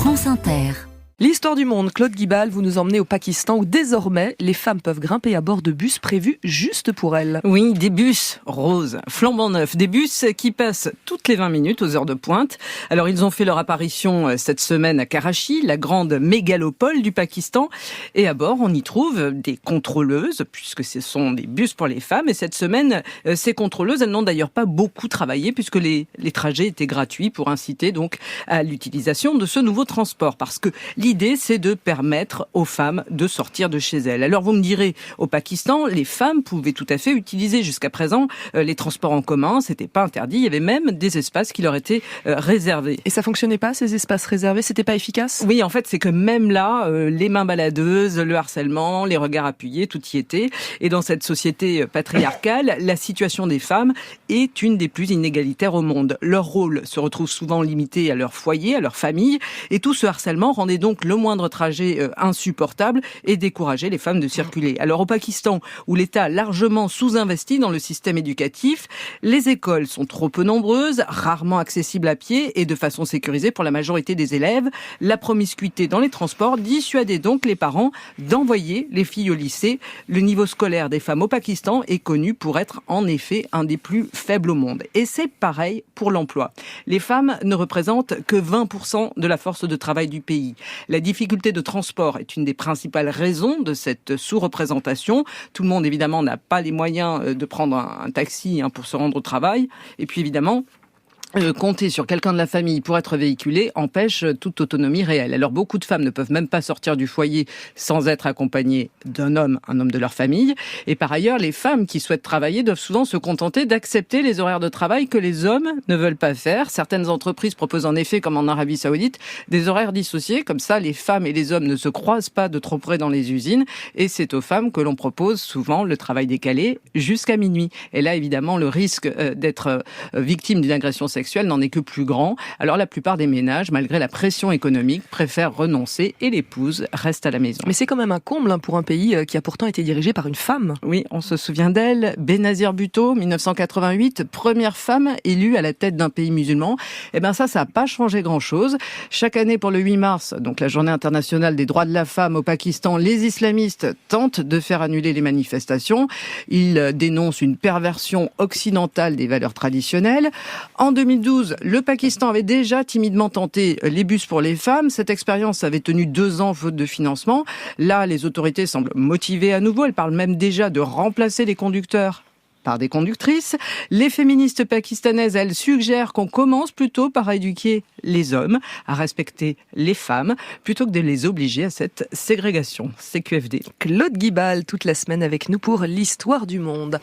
France Inter. L'histoire du monde, Claude Guibal, vous nous emmenez au Pakistan où désormais les femmes peuvent grimper à bord de bus prévus juste pour elles. Oui, des bus roses, flambant neufs, des bus qui passent toutes les 20 minutes aux heures de pointe. Alors ils ont fait leur apparition cette semaine à Karachi, la grande mégalopole du Pakistan. Et à bord, on y trouve des contrôleuses, puisque ce sont des bus pour les femmes. Et cette semaine, ces contrôleuses, elles n'ont d'ailleurs pas beaucoup travaillé, puisque les trajets étaient gratuits pour inciter donc à l'utilisation de ce nouveau transport. Parce que l'idée, c'est de permettre aux femmes de sortir de chez elles. Alors vous me direz, au Pakistan, les femmes pouvaient tout à fait utiliser jusqu'à présent les transports en commun. C'était pas interdit. Il y avait même des espaces qui leur étaient réservés. Et ça fonctionnait pas, ces espaces réservés? C'était pas efficace? Oui, en fait, c'est que même là, les mains baladeuses, le harcèlement, les regards appuyés, tout y était. Et dans cette société patriarcale, la situation des femmes est une des plus inégalitaires au monde. Leur rôle se retrouve souvent limité à leur foyer, à leur famille. Et tout ce harcèlement rendait donc le moindre trajet insupportable et décourageait les femmes de circuler. Alors au Pakistan, où l'État a largement sous-investi dans le système éducatif, les écoles sont trop peu nombreuses, rarement accessibles à pied et de façon sécurisée pour la majorité des élèves. La promiscuité dans les transports dissuadait donc les parents d'envoyer les filles au lycée. Le niveau scolaire des femmes au Pakistan est connu pour être en effet un des plus faibles au monde. Et c'est pareil pour l'emploi. Les femmes ne représentent que 20% de la force de travail du pays. La difficulté de transport est une des principales raisons de cette sous-représentation. Tout le monde, évidemment, n'a pas les moyens de prendre un taxi pour se rendre au travail. Et puis, évidemment, compter sur quelqu'un de la famille pour être véhiculé empêche toute autonomie réelle. Alors beaucoup de femmes ne peuvent même pas sortir du foyer sans être accompagnées d'un homme, un homme de leur famille. Et par ailleurs, les femmes qui souhaitent travailler doivent souvent se contenter d'accepter les horaires de travail que les hommes ne veulent pas faire. Certaines entreprises proposent en effet, comme en Arabie Saoudite, des horaires dissociés. Comme ça, les femmes et les hommes ne se croisent pas de trop près dans les usines. Et c'est aux femmes que l'on propose souvent le travail décalé jusqu'à minuit. Et là, évidemment, le risque d'être victime d'une agression sexuelle n'en est que plus grand. Alors la plupart des ménages, malgré la pression économique, préfèrent renoncer et l'épouse reste à la maison. Mais c'est quand même un comble pour un pays qui a pourtant été dirigé par une femme. Oui, on se souvient d'elle. Benazir Bhutto, 1988, première femme élue à la tête d'un pays musulman. Eh bien ça n'a pas changé grand-chose. Chaque année pour le 8 mars, donc la journée internationale des droits de la femme au Pakistan, les islamistes tentent de faire annuler les manifestations. Ils dénoncent une perversion occidentale des valeurs traditionnelles. En 2012, le Pakistan avait déjà timidement tenté les bus pour les femmes. Cette expérience avait tenu 2 ans faute de financement. Là, les autorités semblent motivées à nouveau. Elles parlent même déjà de remplacer les conducteurs par des conductrices. Les féministes pakistanaises, elles suggèrent qu'on commence plutôt par éduquer les hommes à respecter les femmes plutôt que de les obliger à cette ségrégation. CQFD. Claude Guibal, toute la semaine avec nous pour l'histoire du monde.